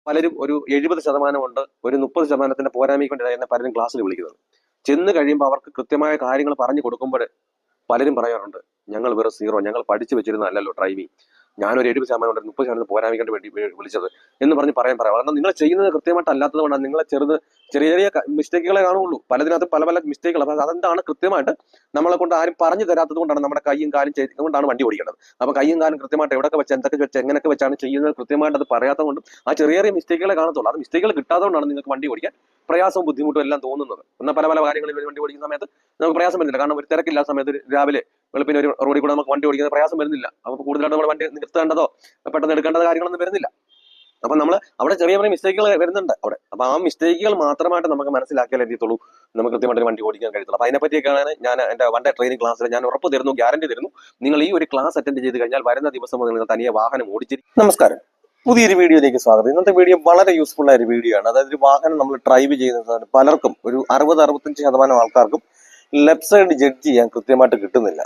പലരും ഒരു 70% ഉണ്ട്, ഒരു 30% പോരായ്മ കൊണ്ടാണ് എന്നെ പലരും ക്ലാസ്സിൽ വിളിക്കുന്നത്. ചെന്ന് കഴിയുമ്പോൾ അവർക്ക് കൃത്യമായ കാര്യങ്ങൾ പറഞ്ഞു കൊടുക്കുമ്പോൾ പലരും പറയാറുണ്ട്, ഞങ്ങൾ വെറും സീറോ, ഞങ്ങൾ പഠിച്ചു വെച്ചിരുന്നതല്ലോ ഡ്രൈവിംഗ്, ഞാനൊരു 70% ഉണ്ട്, 30% പോരായ്മയ്ക്ക് വേണ്ടി വിളിച്ചത് എന്ന് പറയാം. കാരണം നിങ്ങൾ ചെയ്യുന്നത് കൃത്യമായിട്ട് അല്ലാത്തത് കൊണ്ടാണ്. നിങ്ങളെ ചെറിയ ചെറിയ മിസ്റ്റേക്കുകളെ കാണുള്ളൂ, പലതിനകത്ത് പല പല മിസ്റ്റേക്കുകൾ. അപ്പൊ അതെന്താണ് കൃത്യമായിട്ട് നമ്മളെ കൊണ്ട് ആരും പറഞ്ഞു തരാത്തത് കൊണ്ടാണ്. നമ്മുടെ കൈയും കാലും കൊണ്ടാണ് വണ്ടി ഓടിക്കേണ്ടത്. അപ്പൊ കൈയും കാലും കൃത്യമായിട്ട് എവിടെയൊക്കെ വെച്ച് എന്തൊക്കെ വെച്ച് എങ്ങനെയൊക്കെ വെച്ചാണ് ചെയ്യുന്നത് കൃത്യമായിട്ട് അത് പറയാത്തത് കൊണ്ടും ആ ചെറിയ ചെറിയ മിസ്റ്റേക്കുകളെ കാണത്തുള്ളൂ. അത് മിസ്റ്റേക്കുകൾ കിട്ടാത്തതുകൊണ്ടാണ് നിങ്ങൾക്ക് വണ്ടി ഓടിക്കാൻ പ്രയാസവും ബുദ്ധിമുട്ടും എല്ലാം തോന്നുന്നത്. എന്നാൽ പല പല കാര്യങ്ങളിൽ വണ്ടി ഓടിക്കുന്ന സമയത്ത് നമുക്ക് പ്രയാസം വരുന്നില്ല. കാരണം ഒരു തിരക്കില്ലാത്ത സമയത്ത് രാവിലെ വെളുപ്പിന് ഒരു റോഡിൽ കൂടെ നമുക്ക് വണ്ടി ഓടിക്കുന്ന പ്രയാസം വരുന്നില്ല. അപ്പൊ കൂടുതലായിട്ട് നമ്മൾ വണ്ടി നിർത്തേണ്ടതോ പെട്ടെന്ന് എടുക്കേണ്ടതോ കാര്യങ്ങളൊന്നും വരുന്നില്ല. അപ്പൊ നമ്മൾ അവിടെ ചെറിയ ചെറിയ മിസ്റ്റേക്കുകൾ വരുന്നുണ്ട് അവിടെ. അപ്പൊ ആ മിസ്റ്റേക്കുകൾ മാത്രമായിട്ട് നമുക്ക് മനസ്സിലാക്കിയാൽ എത്തിയത്തുള്ളൂ നമുക്ക് കൃത്യമായിട്ട് വണ്ടി ഓടിക്കാൻ കഴിയത്തുള്ളൂ. അപ്പൊ അതിനെപ്പറ്റിയൊക്കെയാണ് ഞാൻ എന്റെ വൺ ഡേ ട്രെയിനിങ് ക്ലാസ്സിൽ ഞാൻ ഉറപ്പ് തരുന്നു, ഗ്യാരണ്ടി തരുന്നു. നിങ്ങൾ ഈ ഒരു ക്ലാസ് അറ്റൻഡ് ചെയ്ത് കഴിഞ്ഞാൽ വരുന്ന ദിവസം മുതൽ നിങ്ങൾ തനിയെ വാഹനം ഓടിച്ചിരിക്കും. നമസ്കാരം, പുതിയൊരു വീഡിയോയിലേക്ക് സ്വാഗതം. ഇന്നത്തെ വീഡിയോ വളരെ യൂസ്ഫുൾ ആയ ഒരു വീഡിയോ ആണ്. അതായത് ഒരു വാഹനം നമ്മൾ ഡ്രൈവ് ചെയ്യുന്ന പലർക്കും, ഒരു 60-65% ആൾക്കാർക്കും ലെഫ്റ്റ് സൈഡ് ജഡ്ജ് ചെയ്യാൻ കൃത്യമായിട്ട് കിട്ടുന്നില്ല.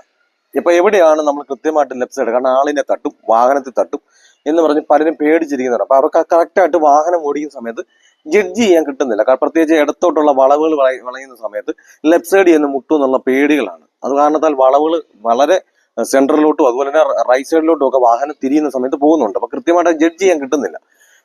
ഇപ്പൊ എവിടെയാണ് നമ്മൾ കൃത്യമായിട്ട് ലെഫ്റ്റ് സൈഡ്, കാരണം ആളിനെ തട്ടും, വാഹനത്തിൽ തട്ടും എന്ന് പറഞ്ഞ് പലരും പേടിച്ചിരിക്കുന്നുണ്ട്. അപ്പൊ അവർക്ക് കറക്റ്റായിട്ട് വാഹനം ഓടിക്കുന്ന സമയത്ത് ജഡ്ജ് ചെയ്യാൻ കിട്ടുന്നില്ല. പ്രത്യേകിച്ച് ഇടത്തോട്ടുള്ള വളവുകൾ വളയുന്ന സമയത്ത് ലെഫ്റ്റ് സൈഡ് ചെന്ന് മുട്ടും എന്നുള്ള പേടികളാണ്. അത് കാരണത്താൽ വളവുകൾ വളരെ സെൻട്രലിലോട്ടും അതുപോലെ തന്നെ റൈറ്റ് സൈഡിലോട്ടും ഒക്കെ വാഹനം തിരിയുന്ന സമയത്ത് പോകുന്നുണ്ട്. അപ്പൊ കൃത്യമായിട്ട് ജഡ്ജ് ചെയ്യാൻ കിട്ടുന്നില്ല.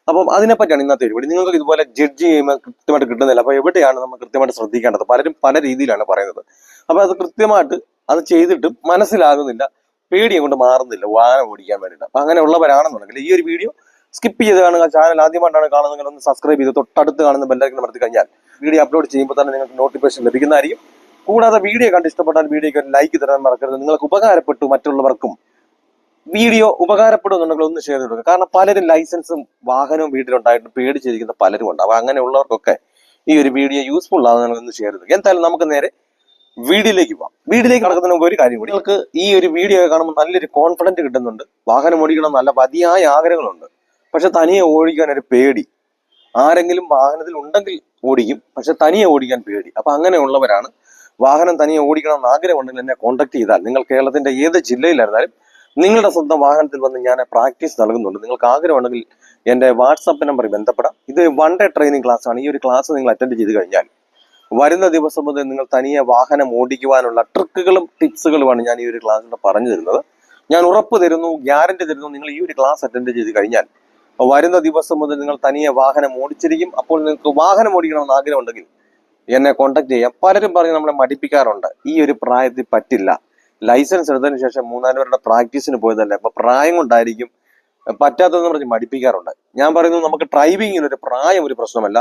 അപ്പം അതിനെപ്പറ്റിയാണ് ഇന്നത്തെ വീഡിയോ. നിങ്ങൾക്ക് ഇതുപോലെ ജഡ്ജ് ചെയ്യുമ്പോൾ കൃത്യമായിട്ട് കിട്ടുന്നില്ല, അപ്പൊ എവിടെയാണ് നമ്മൾ കൃത്യമായിട്ട് ശ്രദ്ധിക്കേണ്ടത്? പലരും പല രീതിയിലാണ് പറയുന്നത്. അപ്പൊ അത് കൃത്യമായിട്ട് അത് ചെയ്തിട്ടും മനസ്സിലാകുന്നില്ല, പേടിയും കൊണ്ട് മാറുന്നില്ല വാഹനം ഓടിക്കാൻ വേണ്ടിയിട്ട്. അപ്പൊ അങ്ങനെയുള്ളവരാണെന്നുണ്ടെങ്കിൽ ഈ ഒരു വീഡിയോ സ്കിപ്പ് ചെയ്ത് കാണുക. ചാനൽ ആദ്യമായിട്ടാണ് കാണുന്നതെങ്കിൽ ഒന്ന് സബ്സ്ക്രൈബ് ചെയ്ത് തൊട്ടടുത്ത് കാണുന്ന ബെല്ലൈക്കൺ അമർത്തി കഴിഞ്ഞാൽ വീഡിയോ അപ്ലോഡ് ചെയ്യുമ്പോൾ തന്നെ നിങ്ങൾക്ക് നോട്ടിഫിക്കേഷൻ ലഭിക്കുന്നതായിരിക്കും. കൂടാതെ വീഡിയോ കണ്ട് ഇഷ്ടപ്പെട്ടാൽ വീഡിയോക്ക് ഒരു ലൈക്ക് തരാൻ മറക്കരുത്. നിങ്ങൾക്ക് ഉപകാരപ്പെട്ടു, മറ്റുള്ളവർക്കും വീഡിയോ ഉപകാരപ്പെടുന്നുണ്ടെങ്കിൽ ഒന്ന് ഷെയർ ചെയ്ത്. കാരണം പലരും ലൈസൻസും വാഹനവും വീട്ടിലുണ്ടായിട്ട് പേടിച്ചിരിക്കുന്ന പലരും ഉണ്ട്. അപ്പൊ അങ്ങനെയുള്ളവർക്കൊക്കെ ഈ ഒരു വീഡിയോ യൂസ്ഫുൾ ആകുന്ന ഒന്ന് ഷെയർ ചെയ്ത്. എന്തായാലും നമുക്ക് നേരെ വീഡിയോയിലേക്ക് പോവാം. വീഡിയോയിലേക്ക് നടക്കുന്നതിന് മുമ്പ് ഒരു കാര്യം കൂടി, നിങ്ങൾക്ക് ഈ ഒരു വീഡിയോ കാണുമ്പോൾ നല്ലൊരു കോൺഫിഡന്റ് കിട്ടുന്നുണ്ട്. വാഹനം ഓടിക്കണം നല്ല മതിയായ ആഗ്രഹങ്ങളുണ്ട്, പക്ഷെ തനിയെ ഓടിക്കാൻ ഒരു പേടി. ആരെങ്കിലും വാഹനത്തിൽ ഉണ്ടെങ്കിൽ ഓടിക്കും, പക്ഷെ തനിയെ ഓടിക്കാൻ പേടി. അപ്പൊ അങ്ങനെയുള്ളവരാണ് വാഹനം തനിയെ ഓടിക്കണം എന്ന് ആഗ്രഹമുണ്ടെങ്കിൽ എന്നെ കോൺടാക്ട് ചെയ്താൽ, നിങ്ങൾ കേരളത്തിന്റെ ഏത് ജില്ലയിലായിരുന്നാലും നിങ്ങളുടെ സ്വന്തം വാഹനത്തിൽ വന്ന് ഞാൻ പ്രാക്ടീസ് നൽകുന്നുണ്ട്. നിങ്ങൾക്ക് ആഗ്രഹമുണ്ടെങ്കിൽ എന്റെ വാട്സാപ്പ് നമ്പറിൽ ബന്ധപ്പെടാം. ഇത് വൺ ഡേ ട്രെയിനിങ് ക്ലാസ് ആണ്. ഈ ഒരു ക്ലാസ് നിങ്ങൾ അറ്റൻഡ് ചെയ്ത് കഴിഞ്ഞാൽ വരുന്ന ദിവസം മുതൽ നിങ്ങൾ തനിയെ വാഹനം ഓടിക്കുവാനുള്ള ട്രിക്കുകളും ടിപ്സുകളുമാണ് ഞാൻ ഈ ഒരു ക്ലാസ്സിൽ പറഞ്ഞു തരുന്നത്. ഞാൻ ഉറപ്പ് തരുന്നു, ഗ്യാരണ്ടി തരുന്നു, നിങ്ങൾ ഈ ഒരു ക്ലാസ് അറ്റൻഡ് ചെയ്ത് കഴിഞ്ഞാൽ വരുന്ന ദിവസം മുതൽ നിങ്ങൾ തനിയെ വാഹനം ഓടിച്ചിരിക്കും. അപ്പോൾ നിങ്ങൾക്ക് വാഹനം ഓടിക്കണമെന്ന് ആഗ്രഹം ഉണ്ടെങ്കിൽ എന്നെ കോൺടാക്ട് ചെയ്യാം. പലരും പറഞ്ഞ് നമ്മളെ മടിപ്പിക്കാറുണ്ട്, ഈ ഒരു പ്രായത്തിൽ പറ്റില്ല, ലൈസൻസ് എടുത്തതിന് ശേഷം 3-4 പേരുടെ പ്രാക്ടീസിന് പോയതല്ലേ, അപ്പൊ പ്രായം കൊണ്ടായിരിക്കും പറ്റാത്തതെന്ന് പറഞ്ഞ് മടിപ്പിക്കാറുണ്ട്. ഞാൻ പറയുന്നു, നമുക്ക് ഡ്രൈവിങ്ങിന് ഒരു പ്രായം ഒരു പ്രശ്നമല്ല.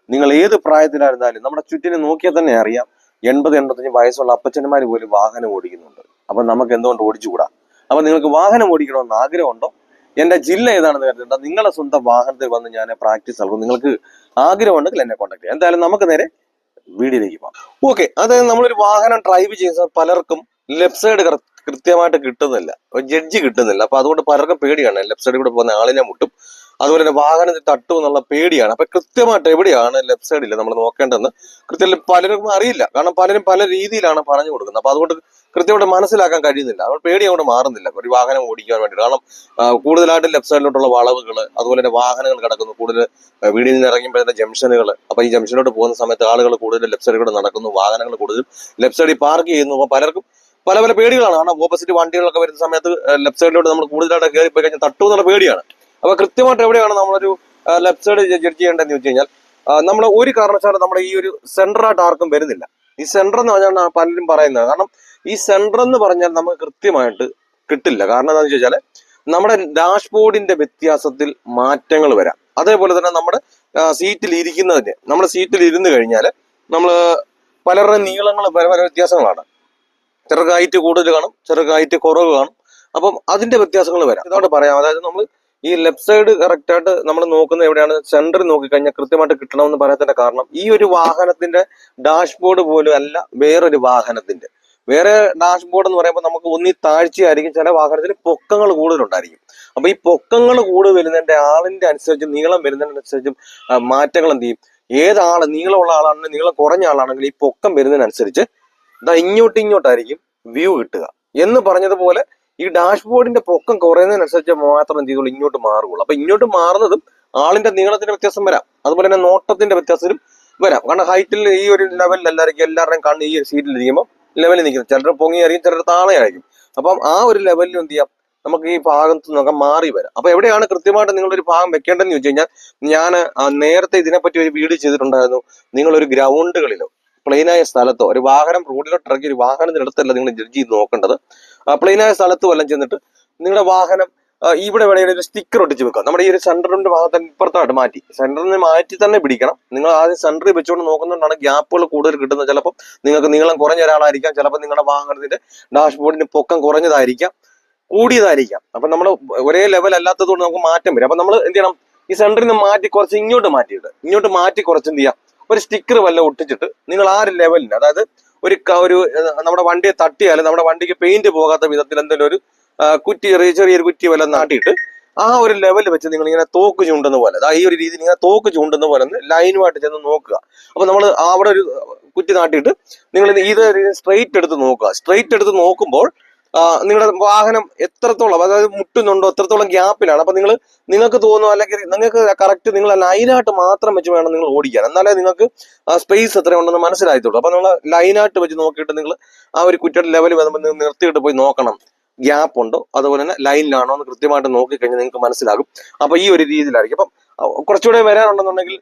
നിങ്ങൾ ഏത് പ്രായത്തിലായിരുന്നാലും നമ്മുടെ ചുറ്റിനെ നോക്കിയാൽ തന്നെ അറിയാം, 80-85 വയസ്സുള്ള അപ്പച്ചന്മാർ പോലും വാഹനം ഓടിക്കുന്നുണ്ട്. അപ്പൊ നമുക്ക് എന്തുകൊണ്ട് ഓടിച്ചുകൂടാ? അപ്പൊ നിങ്ങൾക്ക് വാഹനം ഓടിക്കണമെന്ന് ആഗ്രഹമുണ്ടോ? എന്റെ ജില്ല ഏതാണെന്ന് കരുതണ്ട, നിങ്ങളുടെ സ്വന്തം വാഹനത്തിൽ വന്ന് ഞാൻ പ്രാക്ടീസ് നൽകും. നിങ്ങൾക്ക് ആഗ്രഹമുണ്ടെങ്കിൽ എന്നെ കോൺടാക്ട് ചെയ്യാം. എന്തായാലും നമുക്ക് നേരെ വീഡിയോയിലേക്ക് പോകാം. ഓക്കെ, അതായത് നമ്മളൊരു വാഹനം ഡ്രൈവ് ചെയ്യുന്ന പലർക്കും ലെഫ്റ്റ് സൈഡ് കൃത്യമായിട്ട് കിട്ടുന്നില്ല, ജഡ്ജ് കിട്ടുന്നില്ല. അപ്പൊ അതുകൊണ്ട് പലർക്കും പേടിയാണ്, ലെഫ്റ്റ് സൈഡിൽ കൂടെ പോകുന്ന ആളിനെ മുട്ടും, അതുപോലെ തന്നെ വാഹനത്തിൽ തട്ടും എന്നുള്ള പേടിയാണ്. അപ്പൊ കൃത്യമായിട്ട് എവിടെയാണ് ലെഫ്റ്റ് സൈഡിൽ നമ്മൾ നോക്കേണ്ടതെന്ന് കൃത്യമായിട്ട് പലർക്കും അറിയില്ല. കാരണം പലരും പല രീതിയിലാണ് പറഞ്ഞു കൊടുക്കുന്നത്. അപ്പൊ അതുകൊണ്ട് കൃത്യമായിട്ട് മനസ്സിലാക്കാൻ കഴിയുന്നില്ല. അതുകൊണ്ട് പേടി അങ്ങോട്ട് മാറുന്നില്ല ഒരു വാഹനം ഓടിക്കാൻ വേണ്ടി. കാരണം കൂടുതലായിട്ട് ലെഫ്റ്റ് സൈഡിലോട്ടുള്ള വളവുകൾ, അതുപോലെ തന്നെ വാഹനങ്ങൾ കിടക്കുന്നു, കൂടുതൽ വീടിൽ നിന്ന് ഇറങ്ങുമ്പോഴത്തെ ജംഗ്ഷനുകൾ. അപ്പൊ ഈ ജംഗ്ഷനിലോട്ട് പോകുന്ന സമയത്ത് ആളുകൾ കൂടുതൽ ലെഫ്റ്റ് സൈഡിൽ കൂടെ നടക്കുന്നു, വാഹനങ്ങൾ കൂടുതൽ ലെഫ്റ്റ് സൈഡിൽ പാർക്ക് ചെയ്യുന്നു. അപ്പൊ പലർക്കും പല പല പേടികളാണ്. കാരണം ഓപ്പോസിറ്റ് വണ്ടികളൊക്കെ വരുന്ന സമയത്ത് ലെഫ്റ്റ് സൈഡിലോട്ട് നമ്മൾ കൂടുതലായിട്ട് കയറി പോയി കഴിഞ്ഞാൽ തട്ടു എന്നുള്ള പേടിയാണ്. അപ്പൊ കൃത്യമായിട്ട് എവിടെയാണ് നമ്മളൊരു ലെഫ്റ്റ് സൈഡ് ജഡ്ജ് ചെയ്യേണ്ടതെന്ന് വെച്ച് കഴിഞ്ഞാൽ, നമ്മൾ ഒരു കാരണവശാലും നമ്മുടെ ഈ ഒരു സെന്ററായിട്ട് ആർക്കും വരുന്നില്ല. ഈ സെന്റർ എന്ന് പറഞ്ഞാൽ പലരും പറയുന്നത്, കാരണം ഈ സെന്റർ എന്ന് പറഞ്ഞാൽ നമുക്ക് കൃത്യമായിട്ട് കിട്ടില്ല. കാരണം എന്താണെന്ന് വെച്ചാൽ നമ്മുടെ ഡാഷ്ബോർഡിന്റെ വ്യത്യാസത്തിൽ മാറ്റങ്ങൾ വരാം. അതേപോലെ തന്നെ നമ്മുടെ സീറ്റിൽ ഇരിക്കുന്നതിന്, നമ്മുടെ സീറ്റിൽ ഇരുന്ന് കഴിഞ്ഞാൽ നമ്മൾ പലരുടെ നീളങ്ങൾ പല പല വ്യത്യാസങ്ങളാണ്. ചിലർക്ക് ഹൈറ്റ് കൂടുതൽ കാണും, ചിലർക്ക് ഹൈറ്റ് കുറവ് കാണും. അപ്പം അതിന്റെ വ്യത്യാസങ്ങൾ വരാം. ഇതോടെ പറയാം. അതായത് നമ്മൾ ഈ ലെഫ്റ്റ് സൈഡ് കറക്റ്റ് ആയിട്ട് നമ്മൾ നോക്കുന്നത് എവിടെയാണ്, സെന്ററിൽ നോക്കിക്കഴിഞ്ഞാൽ കൃത്യമായിട്ട് കിട്ടണമെന്ന് പറയാത്തതിന്റെ കാരണം, ഈ ഒരു വാഹനത്തിന്റെ ഡാഷ്ബോർഡ് പോലും അല്ല വേറൊരു വാഹനത്തിന്റെ. വേറെ ഡാഷ്ബോർഡ് എന്ന് പറയുമ്പോൾ നമുക്ക് ഒന്നി താഴ്ചയായിരിക്കും, ചില വാഹനത്തിൽ പൊക്കങ്ങൾ കൂടുതലുണ്ടായിരിക്കും. അപ്പൊ ഈ പൊക്കങ്ങൾ കൂടുതൽ വരുന്നതിന്റെ ആളിന്റെ അനുസരിച്ചും നീളം വരുന്നതിനനുസരിച്ചും മാറ്റങ്ങൾ എന്ത് ചെയ്യും? ഏതാള് നീളമുള്ള ആളാണെങ്കിലും നീളം കുറഞ്ഞ ആളാണെങ്കിലും ഈ പൊക്കം വരുന്നതിനനുസരിച്ച് ഇങ്ങോട്ടായിരിക്കും വ്യൂ കിട്ടുക. എന്ന് പറഞ്ഞതുപോലെ ഈ ഡാഷ്ബോർഡിന്റെ പൊക്കം കുറയുന്നതിനനുസരിച്ച് മാത്രം എന്ത് ചെയ്തോളൂ ഇങ്ങോട്ട് മാറുകയുള്ളൂ. അപ്പൊ ഇങ്ങോട്ട് മാറുന്നതും ആളിന്റെ നീളത്തിന്റെ വ്യത്യാസം വരാം, അതുപോലെ തന്നെ നോട്ടത്തിന്റെ വ്യത്യാസത്തിലും വരാം. കാരണം ഹൈറ്റിൽ ഈ ഒരു ലെവലിൽ എല്ലാവരുടെയും കണ്ണ് ഈ സീറ്റിൽ ഇരിക്കുമ്പോൾ ലെവലിൽ നിൽക്കുന്നത്, ചിലർ പൊങ്ങിയായിരിക്കും, ചിലർ താഴെ ആയിരിക്കും. അപ്പം ആ ഒരു ലെവലിൽ എന്ത് ചെയ്യാം, നമുക്ക് ഈ ഭാഗത്ത് നിന്നൊക്കെ മാറി വരാം. അപ്പൊ എവിടെയാണ് കൃത്യമായിട്ട് നിങ്ങളൊരു ഭാഗം വെക്കേണ്ടതെന്ന് ചോദിച്ചു കഴിഞ്ഞാൽ, ഞാൻ നേരത്തെ ഇതിനെപ്പറ്റി ഒരു വീഡിയോ ചെയ്തിട്ടുണ്ടായിരുന്നു. നിങ്ങളൊരു ഗ്രൗണ്ടുകളിലോ പ്ലെയിനായ സ്ഥലത്തോ, ഒരു വാഹനം റോഡിലോട്ട് ഇറക്കി ഒരു വാഹനത്തിനടുത്തല്ല നിങ്ങൾ ജഡ്ജ് ചെയ്ത് നോക്കേണ്ടത്. പ്ലെയിനായ സ്ഥലത്ത് വല്ലതും ചെന്നിട്ട് നിങ്ങളുടെ വാഹനം ഇവിടെ വേണമെങ്കിൽ ഒരു സ്റ്റിക്കർ ഒട്ടിച്ച് വെക്കുക. നമ്മുടെ ഈ ഒരു സെന്ററിന്റെ ഭാഗത്ത് ഇപ്പുറത്തായിട്ട് മാറ്റി, സെന്ററിന് മാറ്റി തന്നെ പിടിക്കണം. നിങ്ങൾ ആദ്യം സെന്ററിൽ വെച്ചുകൊണ്ട് നോക്കുന്നതുകൊണ്ടാണ് ഗ്യാപ്പുകൾ കൂടുതൽ കിട്ടുന്നത്. ചിലപ്പോൾ നിങ്ങൾക്ക് നീളം കുറഞ്ഞ ഒരാളായിരിക്കാം, ചിലപ്പോൾ നിങ്ങളുടെ വാഹനത്തിന്റെ ഡാഷ്ബോർഡിന്റെ പൊക്കം കുറഞ്ഞതായിരിക്കാം, കൂടിയതായിരിക്കാം. അപ്പൊ നമ്മൾ ഒരേ ലെവൽ അല്ലാത്തതുകൊണ്ട് നമുക്ക് മാറ്റം വരും. അപ്പൊ നമ്മൾ എന്ത് ചെയ്യണം, ഈ സെന്ററിൽ നിന്ന് മാറ്റി കുറച്ച് ഇങ്ങോട്ട് മാറ്റി കുറച്ച് എന്ത് ചെയ്യാം, ഒരു സ്റ്റിക്കർ വല്ല ഒട്ടിച്ചിട്ട് നിങ്ങൾ ആ ഒരു ലെവലിന്, അതായത് ഒരു നമ്മുടെ വണ്ടിയെ തട്ടിയാലും നമ്മുടെ വണ്ടിക്ക് പെയിന്റ് പോകാത്ത വിധത്തിൽ എന്തെങ്കിലും ഒരു കുറ്റി, ചെറിയൊരു കുറ്റി വല്ല നാട്ടിയിട്ട് ആ ഒരു ലെവൽ വെച്ച് നിങ്ങൾ ഇങ്ങനെ തോക്ക് ചൂണ്ടുന്ന പോലെ, ഈ ഒരു രീതിയിൽ ഇങ്ങനെ തോക്ക് ചൂണ്ടുന്ന പോലെ ലൈനുമായിട്ട് ചെന്ന് നോക്കുക. അപ്പൊ നമ്മൾ അവിടെ ഒരു കുറ്റി നാട്ടിയിട്ട് നിങ്ങൾ ഇത് സ്ട്രെയിറ്റ് എടുത്ത് നോക്കുക. സ്ട്രെയിറ്റ് എടുത്ത് നോക്കുമ്പോൾ നിങ്ങളുടെ വാഹനം എത്രത്തോളം, അതായത് മുട്ടുന്നുണ്ടോ, എത്രത്തോളം ഗ്യാപ്പിലാണ്. അപ്പൊ നിങ്ങൾക്ക് തോന്നുന്നു, അല്ലെങ്കിൽ നിങ്ങൾക്ക് കറക്റ്റ് നിങ്ങൾ ലൈനായിട്ട് മാത്രം വെച്ച് വേണം നിങ്ങൾ ഓടിക്കാൻ, എന്നാലേ നിങ്ങൾക്ക് സ്പേസ് എത്ര ഉണ്ടെന്ന് മനസ്സിലായിട്ടുള്ളൂ. അപ്പൊ നിങ്ങൾ ലൈനായിട്ട് വെച്ച് നോക്കിയിട്ട് നിങ്ങൾ ആ ഒരു കുറ്റിയുടെ ലെവൽ വരുമ്പോൾ നിങ്ങൾ നിർത്തിയിട്ട് പോയി നോക്കണം, ഗ്യാപ്പ് ഉണ്ടോ, അതുപോലെ തന്നെ ലൈനിലാണോ എന്ന് കൃത്യമായിട്ട് നോക്കിക്കഴിഞ്ഞാൽ നിങ്ങൾക്ക് മനസ്സിലാകും. അപ്പൊ ഈ ഒരു രീതിയിലായിരിക്കും. അപ്പം കുറച്ചുകൂടെ വരാനുണ്ടെന്നുണ്ടെങ്കിൽ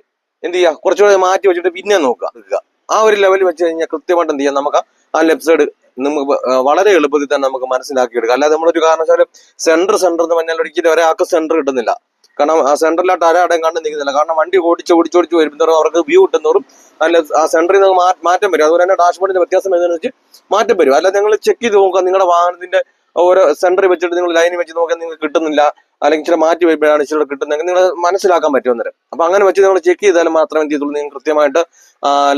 എന്ത് ചെയ്യുക, കുറച്ചുകൂടെ മാറ്റി വെച്ചിട്ട് പിന്നെ നോക്കുക. ആ ഒരു ലെവൽ വെച്ച് കഴിഞ്ഞാൽ കൃത്യമായിട്ട് എന്ത് ചെയ്യാം, നമുക്ക് ആ ലെഫ്റ്റ് സൈഡ് നമുക്ക് വളരെ എളുപ്പത്തിൽ തന്നെ നമുക്ക് മനസ്സിലാക്കിയെടുക്കാം. അല്ലാതെ നമ്മളൊരു കാരണവശാലും സെന്റർ എന്ന് പറഞ്ഞാൽ ഒരിക്കലും ഒരാൾക്ക് സെന്റർ കിട്ടുന്നില്ല. കാരണം ആ സെന്ററിലായിട്ട് ആരാടേയും കണ്ടു നിൽക്കുന്നില്ല. കാരണം വണ്ടി ഓടിച്ച് വരുമ്പോഴും അവർക്ക് വ്യൂ കിട്ടുന്നവരും ആ സെന്ററിൽ നിന്ന് മാറ്റം വരും. അതുപോലെ തന്നെ ഡാഷ്ബോർഡിന്റെ വ്യത്യാസം എന്നനുസരിച്ച് മാറ്റം വരും. അല്ലാതെ നിങ്ങൾ ചെക്ക് ചെയ്ത് നോക്കുക, നിങ്ങളുടെ വാഹനത്തിന്റെ ഓരോ സെന്ററിൽ വെച്ചിട്ട് നിങ്ങൾ ലൈനിൽ വെച്ച് നോക്കാൻ നിങ്ങൾക്ക് കിട്ടുന്നില്ല, അല്ലെങ്കിൽ ചില മാറ്റി വരുമ്പോഴാണ് ഇച്ചിരി കിട്ടുന്നത്, നിങ്ങൾ മനസ്സിലാക്കാൻ പറ്റും അന്നേരം. അപ്പൊ അങ്ങനെ വെച്ച് നിങ്ങൾ ചെക്ക് ചെയ്താലും മാത്രമേ എന്ത് ചെയ്തുള്ളൂ, നിങ്ങൾ കൃത്യമായിട്ട്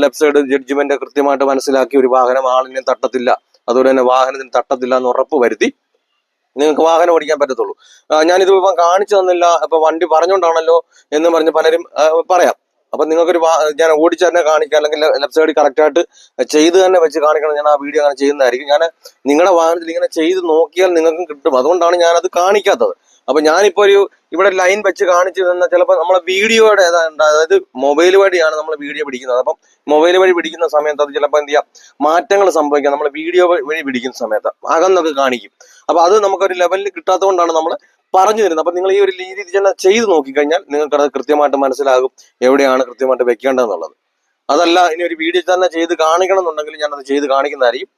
ലെഫ്റ്റ് സൈഡ് ജഡ്ജ്മെന്റ് കൃത്യമായിട്ട് മനസ്സിലാക്കി ഒരു വാഹനം ആളിനെ തട്ടത്തില്ല, അതുപോലെ തന്നെ വാഹനത്തിന് തട്ടത്തില്ല എന്ന് ഉറപ്പ് വരുത്തി നിങ്ങൾക്ക് വാഹനം ഓടിക്കാൻ പറ്റത്തുള്ളൂ. ഞാനിത് ഇപ്പം കാണിച്ചു തന്നില്ല, ഇപ്പൊ വണ്ടി പറഞ്ഞുകൊണ്ടാണല്ലോ എന്ന് പറഞ്ഞ് പലരും പറയാം. അപ്പൊ നിങ്ങൾക്കൊരു ഞാൻ ഓടിച്ച് തന്നെ കാണിക്കാം, അല്ലെങ്കിൽ ലെഫ്റ്റ് സൈഡ് കറക്റ്റ് ആയിട്ട് ചെയ്ത് തന്നെ വെച്ച് കാണിക്കണം. ഞാൻ ആ വീഡിയോ അങ്ങനെ ചെയ്യുന്നതായിരിക്കും. ഞാൻ നിങ്ങളുടെ വാഹനത്തിൽ ഇങ്ങനെ ചെയ്ത് നോക്കിയാൽ നിങ്ങൾക്കും കിട്ടും, അതുകൊണ്ടാണ് ഞാനത് കാണിക്കാത്തത്. അപ്പൊ ഞാനിപ്പോ ഇവിടെ ലൈൻ വെച്ച് കാണിച്ചു തന്നാൽ ചിലപ്പോൾ നമ്മളെ വീഡിയോയുടെ അതായത് മൊബൈൽ വഴിയാണ് നമ്മൾ വീഡിയോ പിടിക്കുന്നത്. അപ്പം മൊബൈൽ വഴി പിടിക്കുന്ന സമയത്ത് അത് ചിലപ്പോൾ എന്ത് ചെയ്യാം, മാറ്റങ്ങൾ സംഭവിക്കാം. നമ്മൾ വീഡിയോ വഴി പിടിക്കുന്ന സമയത്ത് അകന്നൊക്കെ കാണിക്കും. അപ്പൊ അത് നമുക്കൊരു ലെവലിൽ കിട്ടാത്തതുകൊണ്ടാണ് നമ്മൾ പറഞ്ഞു തരുന്നത്. അപ്പൊ നിങ്ങൾ ഈ ഒരു രീതി തന്നെ ചെയ്ത് നോക്കിക്കഴിഞ്ഞാൽ നിങ്ങൾക്ക് അത് കൃത്യമായിട്ട് മനസ്സിലാകും എവിടെയാണ് കൃത്യമായിട്ട് വെക്കേണ്ടതെന്നുള്ളത്. അതല്ല ഇനി ഒരു വീഡിയോ തന്നെ ചെയ്ത് കാണിക്കണം എന്നുണ്ടെങ്കിൽ ഞാനത് ചെയ്ത് കാണിക്കുന്നതായിരിക്കും.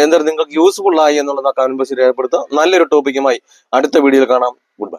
എന്തായാലും നിങ്ങൾക്ക് യൂസ്ഫുൾ ആയി എന്നുള്ളത് കമന്റ് ബോക്സിൽ രേഖപ്പെടുത്തുക. നല്ലൊരു ടോപ്പിക്കുമായി അടുത്ത വീഡിയോയിൽ കാണാം. Good bye.